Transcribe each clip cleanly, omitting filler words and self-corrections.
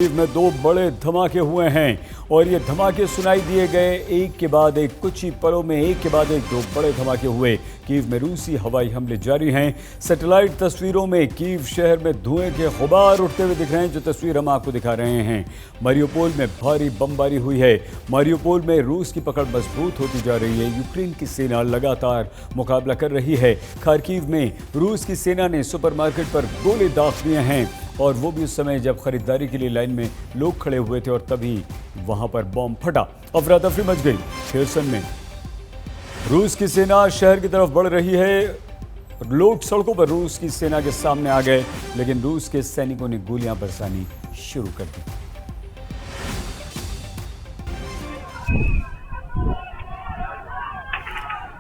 में दो बड़े धमाके हुए हैं और ये धमाके सुनाई दिए गए एक के बाद एक। कुछ ही पलों में एक के बाद एक दो बड़े धमाके हुए। कीव में रूसी हवाई हमले जारी हैं। सैटेलाइट तस्वीरों में कीव शहर में धुएं के गुबार उठते हुए दिख रहे हैं, जो तस्वीर हम आपको दिखा रहे हैं। मारियोपोल में भारी बमबारी हुई है। मारियोपोल में रूस की पकड़ मजबूत होती जा रही है। यूक्रेन की सेना लगातार मुकाबला कर रही है। खार्किव में रूस की सेना ने सुपरमार्केट पर गोले दाग दिए हैं, और वो भी उस समय जब खरीदारी के लिए लाइन में लोग खड़े हुए थे और तभी वहां पर बॉम्ब फटा। अफरा तफरी मच गई। खेरसन में रूस की सेना शहर की तरफ बढ़ रही है। लोग सड़कों पर रूस की सेना के सामने आ गए, लेकिन रूस के सैनिकों ने गोलियां बरसानी शुरू कर दी।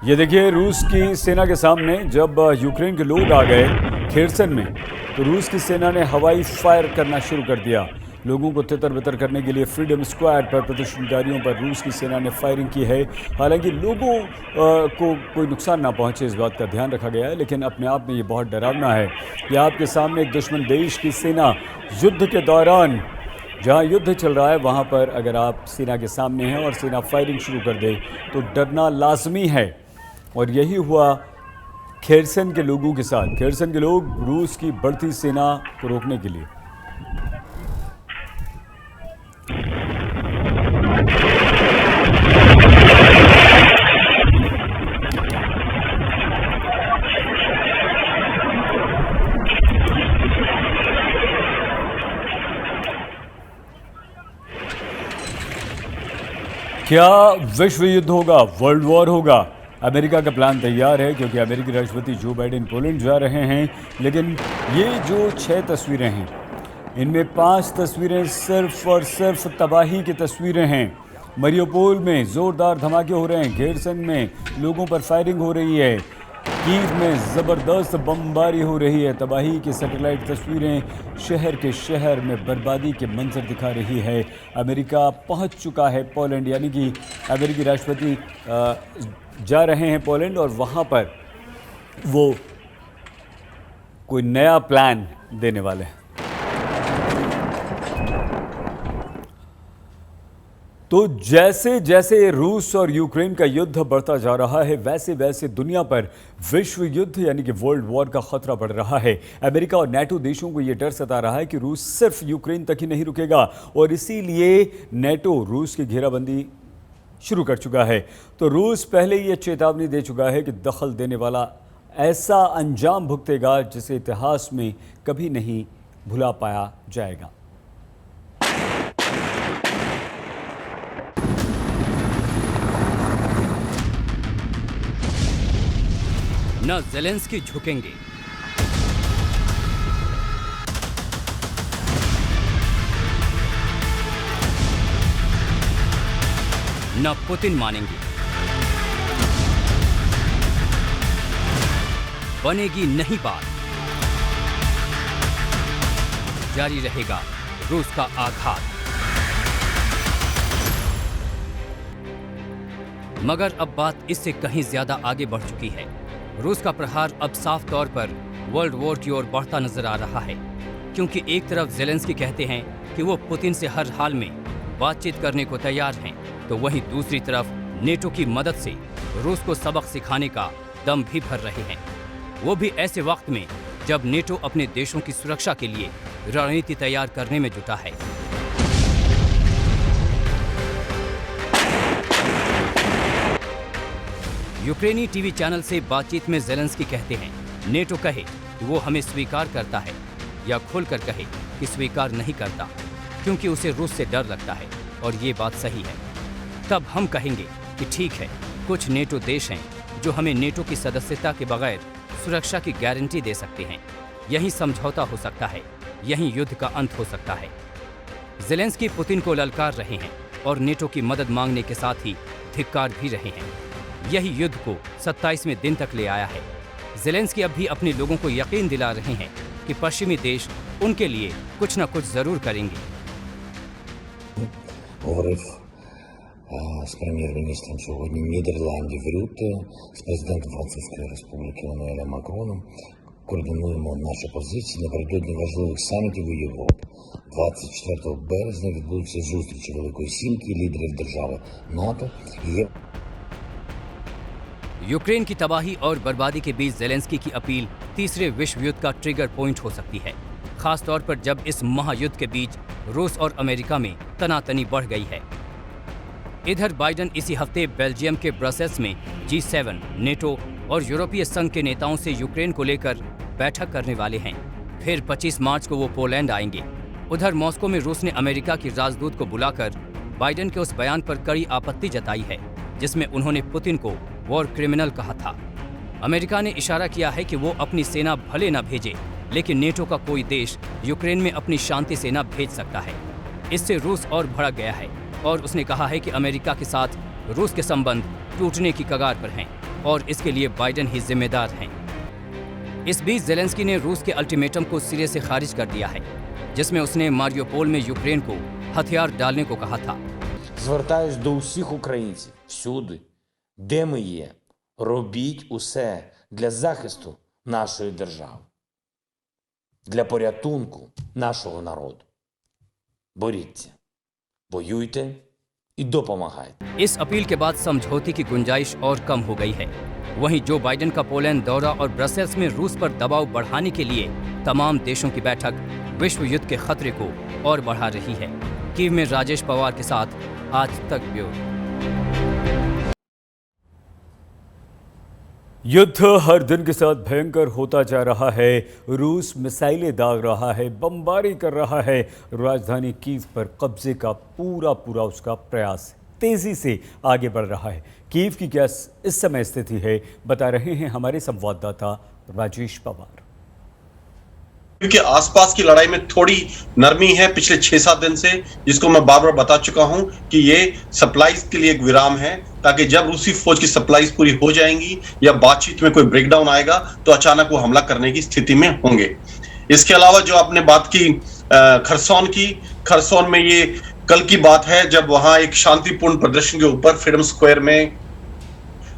ये देखिए, रूस की सेना के सामने जब यूक्रेन के लोग आ गए खेरसन में, तो रूस की सेना ने हवाई फायर करना शुरू कर दिया। लोगों को तितर बितर करने के लिए फ्रीडम स्क्वायर पर प्रदर्शनकारियों पर रूस की सेना ने फायरिंग की है। हालांकि लोगों को कोई नुकसान ना पहुंचे, इस बात का ध्यान रखा गया है, लेकिन अपने आप में ये बहुत डरावना है कि आपके सामने एक दुश्मन देश की सेना युद्ध के दौरान, जहां युद्ध चल रहा है वहां पर अगर आप सेना के सामने हैं और सेना फायरिंग शुरू कर दे तो डरना लाजमी है। और यही हुआ खेरसन के लोगों के साथ। खेरसन के लोग रूस की बढ़ती सेना को रोकने के लिए क्या विश्व युद्ध होगा, वर्ल्ड वॉर होगा? अमेरिका का प्लान तैयार है, क्योंकि अमेरिकी राष्ट्रपति जो बाइडेन पोलैंड जा रहे हैं। लेकिन ये जो 6 तस्वीरें हैं, इनमें 5 तस्वीरें सिर्फ और सिर्फ तबाही की तस्वीरें हैं। मारियोपोल में ज़ोरदार धमाके हो रहे हैं। खेरसन में लोगों पर फायरिंग हो रही है। कीव में ज़बरदस्त बमबारी हो रही है। तबाही की सैटेलाइट तस्वीरें शहर के शहर में बर्बादी के मंजर दिखा रही है। अमेरिका पहुंच चुका है पोलैंड, यानी कि अमेरिकी राष्ट्रपति जा रहे हैं पोलैंड, और वहां पर वो कोई नया प्लान देने वाले हैं। तो जैसे जैसे रूस और यूक्रेन का युद्ध बढ़ता जा रहा है, वैसे वैसे दुनिया पर विश्व युद्ध यानी कि वर्ल्ड वॉर का खतरा बढ़ रहा है। अमेरिका और नेटो देशों को यह डर सता रहा है कि रूस सिर्फ यूक्रेन तक ही नहीं रुकेगा, और इसीलिए नेटो रूस की घेराबंदी शुरू कर चुका है। तो रूस पहले ही यह चेतावनी दे चुका है कि दखल देने वाला ऐसा अंजाम भुगतेगा जिसे इतिहास में कभी नहीं भुला पाया जाएगा। न ज़ेलेंस्की झुकेंगे, न पुतिन मानेंगे। बनेगी नहीं बात, जारी रहेगा रूस का आघात। मगर अब बात इससे कहीं ज्यादा आगे बढ़ चुकी है। रूस का प्रहार अब साफ तौर पर वर्ल्ड वॉर की ओर बढ़ता नजर आ रहा है, क्योंकि एक तरफ ज़ेलेंस्की कहते हैं कि वो पुतिन से हर हाल में बातचीत करने को तैयार हैं, तो वहीं दूसरी तरफ नेटो की मदद से रूस को सबक सिखाने का दम भी भर रहे हैं। वो भी ऐसे वक्त में जब नेटो अपने देशों की सुरक्षा के लिए रणनीति तैयार करने में जुटा है। यूक्रेनी टीवी चैनल से बातचीत में ज़ेलेंस्की कहते हैं, नेटो कहे कि वो हमें स्वीकार करता है, या खुलकर कहे कि स्वीकार नहीं करता, क्योंकि उसे रूस से डर लगता है, और ये बात सही है। तब हम कहेंगे कि ठीक है, कुछ नेटो देश हैं जो हमें नेटो की सदस्यता के बगैर सुरक्षा की गारंटी दे सकते हैं। यही समझौता हो सकता है, यही युद्ध का अंत हो सकता है। ज़ेलेंस्की पुतिन को ललकार रहे हैं और नेटो की मदद मांगने के साथ ही धिक्कार भी रहे हैं। यही युद्ध को 27वें दिन तक ले आया है। ज़ेलेंस्की अब भी अपने लोगों को यकीन दिला रहे हैं कि पश्चिमी देश उनके लिए कुछ न कुछ जरूर करेंगे। С премьер-министром сьогодні в Нідерланді в Рютте, з президентом Французької Республіки Еммануелем Макроном. координуємо наші позиції напередодні важливих самітів у Європі. 24 березня відбудуться зустрічі Великої Сімки лідерів держави НАТО і यूक्रेन की तबाही और बर्बादी के बीच जेलेंस्की की अपील तीसरे विश्व युद्ध का ट्रिगर पॉइंट हो सकती है, खासतौर पर जब इस महायुद्ध के बीच रूस और अमेरिका में तनातनी बढ़ गई है। इधर बाइडेन इसी हफ्ते बेल्जियम के ब्रसेल्स में G7, नेटो और यूरोपीय संघ के नेताओं से यूक्रेन को लेकर बैठक करने वाले हैं। फिर 25 मार्च को वो पोलैंड आएंगे। उधर मॉस्को में रूस ने अमेरिका की राजदूत को बुलाकर बाइडेन के उस बयान पर कड़ी आपत्ति जताई है जिसमें उन्होंने पुतिन को वॉर क्रिमिनल कहा था। अमेरिका ने इशारा किया है कि वो अपनी सेना भले न भेजे, लेकिन नेटो का कोई देश यूक्रेन में अपनी शांति सेना भेज सकता है। इससे रूस और भड़क गया है और उसने कहा है कि अमेरिका के साथ रूस के संबंध टूटने की कगार पर हैं और इसके लिए बाइडेन ही जिम्मेदार हैं। इस बीच जेलेंस्की ने रूस के अल्टीमेटम को सिरे से खारिज कर दिया है, जिसमें उसने मारियोपोल में यूक्रेन को हथियार डालने को कहा था। Звертаюсь до усіх українців всюди, де ми є, робіть усе для захисту нашої держави, для порятунку нашого народу. Боріться, воюйте і допомагайте. इस अपील के बाद समझौते की गुंजाइश और कम हो गई है। वहीं जो बाइडेन का पोलैंड दौरा और ब्रसेल्स में रूस पर दबाव बढ़ाने के लिए तमाम देशों की बैठक विश्व युद्ध के खतरे को और बढ़ा रही है। कीव में राजेश पवार के साथ आज तक ब्यूरो। युद्ध हर दिन के साथ भयंकर होता जा रहा है। रूस मिसाइलें दाग रहा है, बमबारी कर रहा है। राजधानी कीव पर कब्जे का पूरा उसका प्रयास तेजी से आगे बढ़ रहा है। कीव की क्या इस समय स्थिति है, बता रहे हैं हमारे संवाददाता राजेश पवार। क्योंकि आसपास की लड़ाई में थोड़ी नरमी है पिछले 6-7 दिन से, जिसको मैं बार बार बता चुका हूं कि ये सप्लाईज के लिए एक विराम है, ताकि जब रूसी फौज की सप्लाईज पूरी हो जाएंगी या बातचीत में कोई ब्रेकडाउन आएगा तो अचानक वो हमला करने की स्थिति में होंगे। इसके अलावा जो आपने बात की खरसोन में ये कल की बात है, जब वहां एक शांतिपूर्ण प्रदर्शन के ऊपर फ्रीडम स्क्वायर में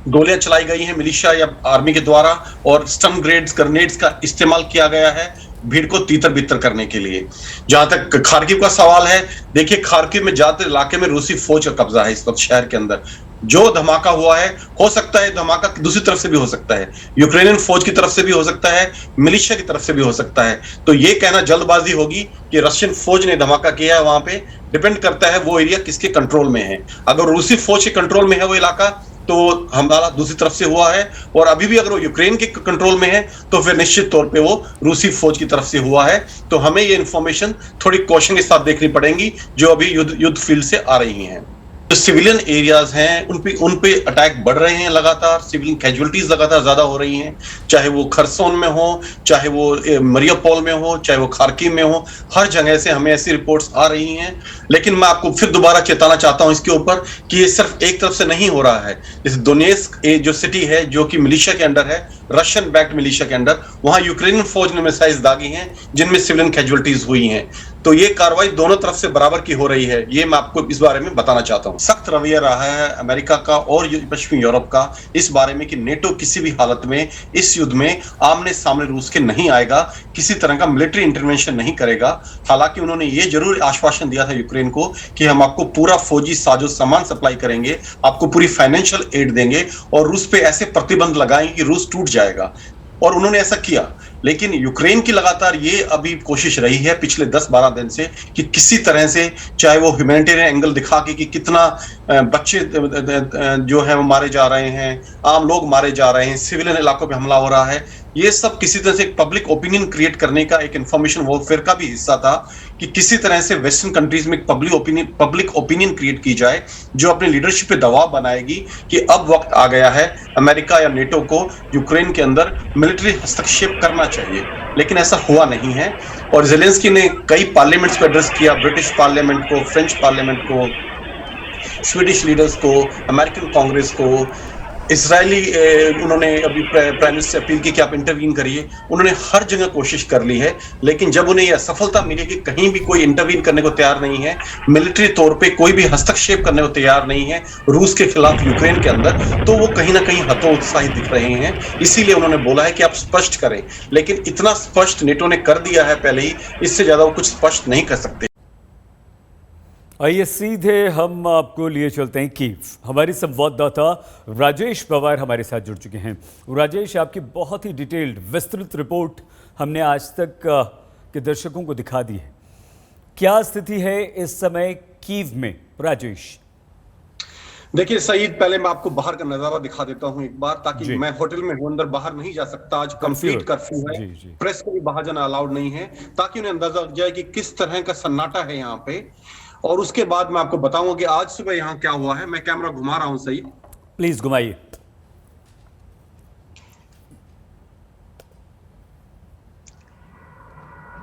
गोलियां चलाई गई हैं मिलिशिया या आर्मी के द्वारा और स्टन ग्रेनेड्स का इस्तेमाल किया गया है भीड़ को तीतर बितर करने के लिए। जहां तक खार्किव का सवाल है, देखिए खार्किव में ज्यादातर इलाके में रूसी फौज का कब्जा है इस वक्त शहर के अंदर। जो धमाका हुआ है, हो सकता है धमाका दूसरी तरफ से भी हो सकता है, यूक्रेनियन फौज की तरफ से भी हो सकता है, मिलिशिया की तरफ से भी हो सकता है। तो ये कहना जल्दबाजी होगी कि रशियन फौज ने धमाका किया है, वहां पे डिपेंड करता है वो एरिया किसके कंट्रोल में है। अगर रूसी फौज के कंट्रोल में है वो इलाका तो हमला दूसरी तरफ से हुआ है, और अभी भी अगर वो यूक्रेन के कंट्रोल में है तो फिर निश्चित तौर पे वो रूसी फौज की तरफ से हुआ है। तो हमें ये इंफॉर्मेशन थोड़ी कॉशन के साथ देखनी पड़ेगी जो अभी युद्ध फील्ड से आ रही हैं। जो सिविलियन एरियाज हैं उन पे अटैक बढ़ रहे हैं लगातार, सिविलियन कैजुअलिटीज लगातार ज्यादा हो रही हैं, चाहे वो खरसोन में हो, चाहे वो मारियोपोल में हो, चाहे वो खार्किव में हो, हर जगह से हमें ऐसी रिपोर्ट्स आ रही हैं। लेकिन मैं आपको फिर दोबारा चेताना चाहता हूं इसके ऊपर कि ये सिर्फ एक तरफ से नहीं हो रहा है। जैसे दोनेत्स्क जो सिटी है जो कि मिलिशिया के अंडर है, रशियन बैक्ड मिलिशिया के अंडर, वहां यूक्रेनियन फौज ने मिसाइल्स दागी हैं जिनमें सिविलियन कैजुअलिटीज हुई हैं। तो ये कार्रवाई दोनों तरफ से बराबर की हो रही है, ये मैं आपको इस बारे में बताना चाहता हूं। सख्त रवैया रहा है अमेरिका का और पश्चिमी यूरोप का इस बारे में कि नेटो किसी भी हालत में इस युद्ध में आमने सामने रूस के नहीं आएगा, किसी तरह का मिलिट्री इंटरवेंशन नहीं करेगा। हालांकि उन्होंने ये जरूर आश्वासन दिया था यूक्रेन को कि हम आपको पूरा फौजी साजो सामान सप्लाई करेंगे, आपको पूरी फाइनेंशियल एड देंगे और रूस पे ऐसे प्रतिबंध लगाएंगे कि रूस टूट जाएगा, और उन्होंने ऐसा किया। लेकिन यूक्रेन की लगातार ये अभी कोशिश रही है पिछले 10-12 दिन से कि किसी तरह से, चाहे वो ह्यूमैनिटेरियन एंगल दिखा के कि कितना बच्चे जो है वो मारे जा रहे हैं, आम लोग मारे जा रहे हैं, सिविलियन इलाकों पे हमला हो रहा है, ये सब किसी तरह से एक पब्लिक ओपिनियन क्रिएट करने का एक इंफॉर्मेशन वॉरफेयर का भी हिस्सा था कि किसी तरह से वेस्टर्न कंट्रीज में पब्लिक ओपिनियन क्रिएट की जाए जो अपनी लीडरशिप पे दबाव बनाएगी कि अब वक्त आ गया है अमेरिका या नेटो को यूक्रेन के अंदर मिलिट्री हस्तक्षेप करना चाहिए। लेकिन ऐसा हुआ नहीं है, और जेलेंस्की ने कई पार्लियामेंट्स को एड्रेस किया, ब्रिटिश पार्लियामेंट को, फ्रेंच पार्लियामेंट को, स्वीडिश लीडर्स को, अमेरिकन कांग्रेस को, इसराइली उन्होंने अभी प्राइम मिनिस्टर से अपील की कि आप इंटरवीन करिए। उन्होंने हर जगह कोशिश कर ली है, लेकिन जब उन्हें यह असफलता मिली कि कहीं भी कोई इंटरवीन करने को तैयार नहीं है, मिलिट्री तौर पे कोई भी हस्तक्षेप करने को तैयार नहीं है रूस के खिलाफ यूक्रेन के अंदर, तो वो कहीं ना कहीं हतोत्साहित दिख रहे हैं। इसीलिए उन्होंने बोला है कि आप स्पष्ट करें, लेकिन इतना स्पष्ट नेटो ने कर दिया है पहले ही, इससे ज्यादा वो कुछ स्पष्ट नहीं कर सकते। आइए सीधे हम आपको लिए चलते हैं कीव। हमारी संवाददाता राजेश पवार हमारे साथ जुड़ चुके हैं। राजेश, आपकी बहुत ही डिटेल्ड विस्तृत रिपोर्ट हमने आज तक के दर्शकों को दिखा दी है। क्या स्थिति है इस समय कीव में, राजेश? देखिए सईद, पहले मैं आपको बाहर का नजारा दिखा देता हूं एक बार, ताकि मैं होटल में हूं, अंदर बाहर नहीं जा सकता। आज कंप्लीट कर्फ्यू है, प्रेस को भी बाहर जाना अलाउड नहीं है, ताकि उन्हें अंदाजा लग जाए कि किस तरह का सन्नाटा है यहाँ पे। और उसके बाद मैं आपको बताऊंगा कि आज सुबह यहाँ क्या हुआ है। मैं कैमरा घुमा रहा हूं सईद, प्लीज घुमाइए।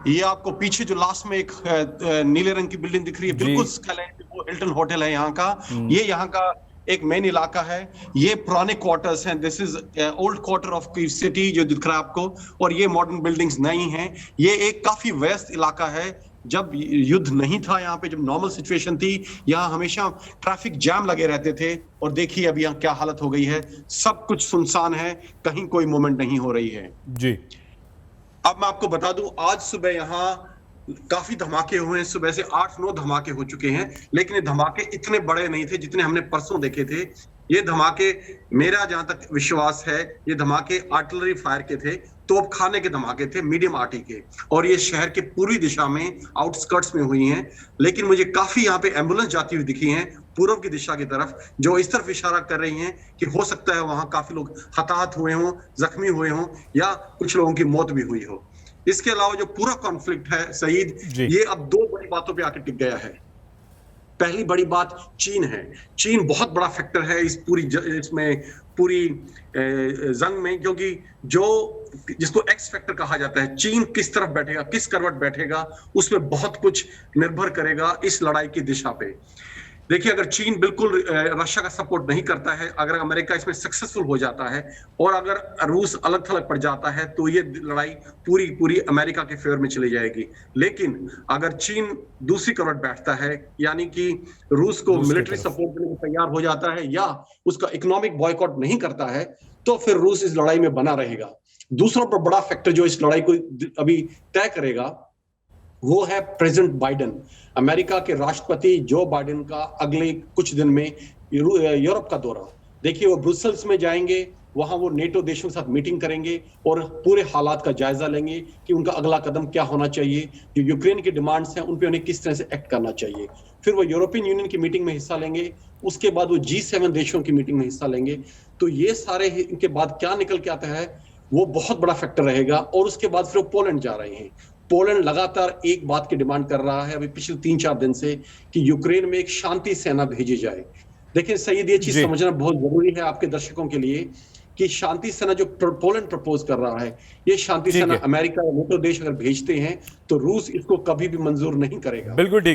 ये आपको पीछे जो लास्ट में एक नीले रंग की बिल्डिंग दिख रही है, बिल्कुल स्काईलाइन, वो हिल्टन होटल है यहाँ का। ये यहाँ का एक मेन इलाका है। ये पुराने क्वार्टर्स हैं। This is old quarter of Kyiv city जो दिख रहा है आपको, और ये मॉडर्न बिल्डिंग्स नहीं हैं। ये एक काफी व्यस्त इलाका है। जब युद्ध नहीं था यहाँ पे, जब नॉर्मल सिचुएशन थी, यहाँ हमेशा ट्रैफिक जैम लगे रहते थे। और देखिए अभी यहाँ क्या हालत हो गई है, सब कुछ सुनसान है, कहीं कोई मूवमेंट नहीं हो रही है जी। अब मैं आपको बता दूं, आज सुबह यहाँ काफी धमाके हुए हैं। सुबह से 8-9 धमाके हो चुके हैं, लेकिन ये धमाके इतने बड़े नहीं थे जितने हमने परसों देखे थे। ये धमाके, मेरा जहां तक विश्वास है, ये धमाके आर्टिलरी फायर के थे, तोपखाने के धमाके थे, मीडियम आर्टी के, और ये शहर के पूर्वी दिशा में, आउटस्कर्ट्स में हुई हैं। लेकिन मुझे काफी यहाँ पे एम्बुलेंस जाती हुई दिखी हैं पूर्व की दिशा की तरफ, जो इस तरफ इशारा कर रही हैं कि हो सकता है वहां काफी लोग हताहत हुए हों, जख्मी हुए हों, या कुछ लोगों की मौत भी हुई हो। इसके अलावा जो पूरा कॉन्फ्लिक्ट है सईद, ये अब 2 बड़ी बातों पे आके टिक गया है। पहली बड़ी बात चीन है। चीन बहुत बड़ा फैक्टर है इस पूरी जंग में, क्योंकि जिसको एक्स फैक्टर कहा जाता है, चीन किस तरफ बैठेगा, किस करवट बैठेगा, उसमें बहुत कुछ निर्भर करेगा इस लड़ाई की दिशा पे। देखिए, अगर चीन बिल्कुल रशिया का सपोर्ट नहीं करता है, अगर अमेरिका इसमें सक्सेसफुल हो जाता है, और अगर रूस अलग थलग पड़ जाता है, तो ये लड़ाई पूरी अमेरिका के फेवर में चली जाएगी। लेकिन अगर चीन दूसरी करवट बैठता है, यानी कि रूस को मिलिट्री सपोर्ट देने को तैयार हो जाता है, या उसका इकोनॉमिक बॉयकॉट नहीं करता है, तो फिर रूस इस लड़ाई में बना रहेगा। दूसरा बड़ा फैक्टर जो इस लड़ाई को अभी तय करेगा, वो है प्रेसिडेंट बाइडेन। अमेरिका के राष्ट्रपति जो बाइडेन का अगले कुछ दिन में यूरोप का दौरा। देखिए, वो ब्रुसेल्स में जाएंगे, वहां वो नेटो देशों के साथ मीटिंग करेंगे और पूरे हालात का जायजा लेंगे कि उनका अगला कदम क्या होना चाहिए, जो यूक्रेन की डिमांड्स हैं उन पे उन्हें किस तरह से एक्ट करना चाहिए। फिर वो यूरोपियन यूनियन की मीटिंग में हिस्सा लेंगे, उसके बाद वो G7 देशों की मीटिंग में हिस्सा लेंगे। तो ये सारे इनके बाद क्या निकल के आता है, वो बहुत बड़ा फैक्टर रहेगा। और उसके बाद फिर वो पोलैंड जा रहे हैं। पोलैंड लगातार एक बात की डिमांड कर रहा है अभी पिछले 3-4 दिन से, कि यूक्रेन में एक शांति सेना भेजी जाए। देखिए सईद, ये चीज समझना बहुत जरूरी है आपके दर्शकों के लिए, कि शांति सेना जो पोलैंड प्रपोज कर रहा है, ये शांति सेना अमेरिका या नेटो देश अगर भेजते हैं, तो रूस इसको कभी भी मंजूर नहीं करेगा। बिल्कुल ठीक।